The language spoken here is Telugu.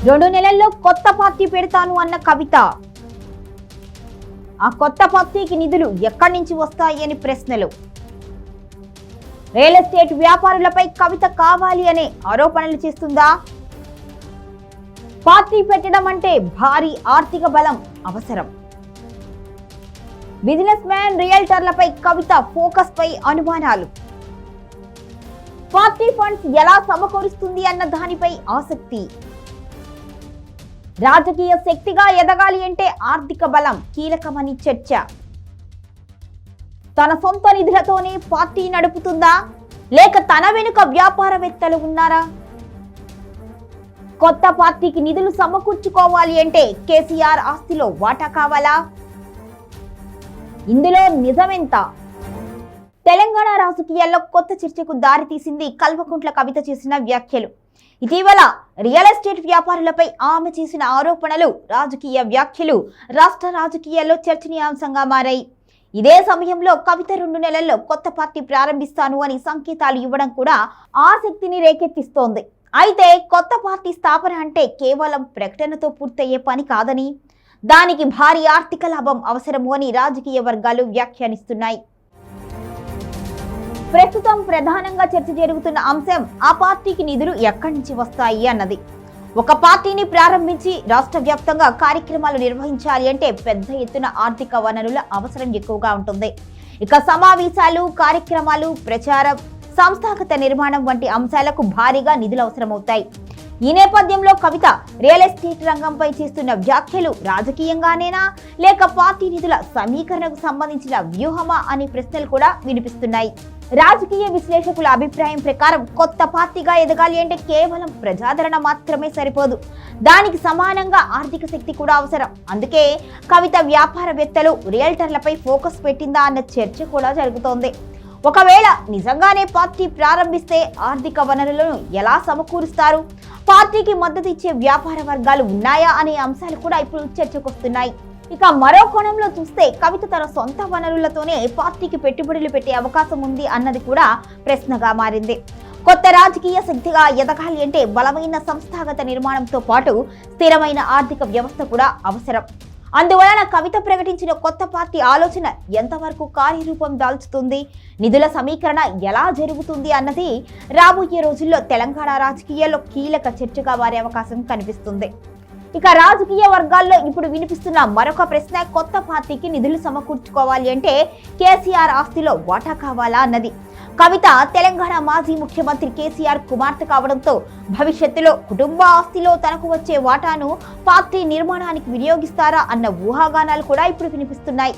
2 నెలల్లో కొత్త పార్టీ పెడతాను అన్న కవిత. ఆ కొత్త పార్టీకి నిధులు ఎక్కడి నుంచి వస్తాయి అని ప్రశ్నలు. రియల్ ఎస్టేట్ వ్యాపారులపై కవిత కావాలి అనే ఆరోపణలు చేస్తుందా? పార్టీ పెట్టడం అంటే భారీ ఆర్థిక బలం అవసరం. బిజినెస్ మ్యాన్ రియల్టర్లపై కవిత ఫోకస్ పై అనుమానాలు. పార్టీ ఫండ్స్ ఎలా సమకూరుస్తుంది అన్న దానిపై ఆసక్తి. రాజకీయ శక్తిగా ఎదగాలి అంటే ఆర్థిక బలం కీలకమని చర్చ. తన సొంత నిధులతోనే పార్టీ నడుపుతుందా లేక తన వెనుక వ్యాపారవేత్తలు ఉన్నారా? కొత్త పార్టీకి నిధులు సమకూర్చుకోవాలి అంటే కేసీఆర్ ఆస్తిలో వాటా కావాలా? ఇందులో నిజమెంత? తెలంగాణ రాజకీయాల్లో కొత్త చర్చకు దారితీసింది కల్వకుంట్ల కవిత చేసిన వ్యాఖ్యలు. ఇటీవల రియల్ ఎస్టేట్ వ్యాపారులపై ఆమె చేసిన ఆరోపణలు, రాజకీయ వ్యాఖ్యలు రాష్ట్ర రాజకీయాల్లో చర్చనీయాంశంగా మారాయి. ఇదే సమయంలో కవిత 2 నెలల్లో కొత్త పార్టీ ప్రారంభిస్తాను అని సంకేతాలు ఇవ్వడం కూడా ఆసక్తిని రేకెత్తిస్తోంది. అయితే కొత్త పార్టీ స్థాపన అంటే కేవలం ప్రకటనతో పూర్తయ్యే పని కాదని, దానికి భారీ ఆర్థిక లాభం అవసరము అని రాజకీయ వర్గాలు వ్యాఖ్యానిస్తున్నాయి. ప్రస్తుతం ప్రధానంగా చర్చ జరుగుతున్న అంశం ఆ పార్టీకి నిధులు ఎక్కడి నుంచి వస్తాయి అన్నది. ఒక పార్టీని ప్రారంభించి రాష్ట్ర వ్యాప్తంగా కార్యక్రమాలు నిర్వహించాలి అంటే పెద్ద ఎత్తున ఆర్థిక వనరుల అవసరం ఎక్కువగా ఉంటుంది. ఇక సమావేశాలు, కార్యక్రమాలు, ప్రచారం, సంస్థాగత నిర్మాణం వంటి అంశాలకు భారీగా నిధులు అవసరమవుతాయి. ఈ నేపథ్యంలో కవిత రియల్ ఎస్టేట్ రంగంపై చేస్తున్న వ్యాఖ్యలు రాజకీయంగానేనా లేక పార్టీ నిధుల సమీకరణకు సంబంధించిన వ్యూహమా అనే ప్రశ్నలు కూడా వినిపిస్తున్నాయి. రాజకీయ విశ్లేషకుల అభిప్రాయం ప్రకారం కొత్త పార్టీగా ఎదగాలి అంటే కేవలం ప్రజాదరణ మాత్రమే సరిపోదు, దానికి సమానంగా ఆర్థిక శక్తి కూడా అవసరం. అందుకే కవిత వ్యాపారవేత్తలు, రియల్టర్లపై ఫోకస్ పెట్టిందా అన్న చర్చ కూడా జరుగుతోంది. ఒకవేళ నిజంగానే పార్టీ ప్రారంభిస్తే ఆర్థిక వనరులను ఎలా సమకూరుస్తారు, పార్టీకి మద్దతు ఇచ్చే వ్యాపార వర్గాలు ఉన్నాయా అనే అంశాలు కూడా ఇప్పుడు చర్చకొస్తున్నాయి. ఇక మరో కోణంలో చూస్తే కవిత తన సొంత వనరులతోనే పార్టీకి పెట్టుబడులు పెట్టే అవకాశం ఉంది అన్నది కూడా ప్రశ్నగా మారింది. కొత్త రాజకీయ శక్తిగా ఎదగాలి అంటే బలమైన సంస్థాగత నిర్మాణంతో పాటు స్థిరమైన ఆర్థిక వ్యవస్థ కూడా అవసరం. అందువలన కవిత ప్రకటించిన కొత్త పార్టీ ఆలోచన ఎంతవరకు కార్యరూపం దాల్చుతుంది, నిధుల సమీకరణ ఎలా జరుగుతుంది అన్నది రాబోయే రోజుల్లో తెలంగాణ రాజకీయాల్లో కీలక చర్చగా మారే అవకాశం కనిపిస్తుంది. ఇక రాజకీయ వర్గాల్లో ఇప్పుడు వినిపిస్తున్న మరొక ప్రశ్న, కొత్త పార్టీకి నిధులు సమకూర్చుకోవాలి అంటే కేసీఆర్ ఆస్తిలో వాటా కావాలా అన్నది. కవిత తెలంగాణ మాజీ ముఖ్యమంత్రి కేసీఆర్ కుమార్తె కావడంతో భవిష్యత్తులో కుటుంబ ఆస్తిలో తనకు వచ్చే వాటాను పార్టీ నిర్మాణానికి వినియోగిస్తారా అన్న ఊహాగానాలు కూడా ఇప్పుడు వినిపిస్తున్నాయి.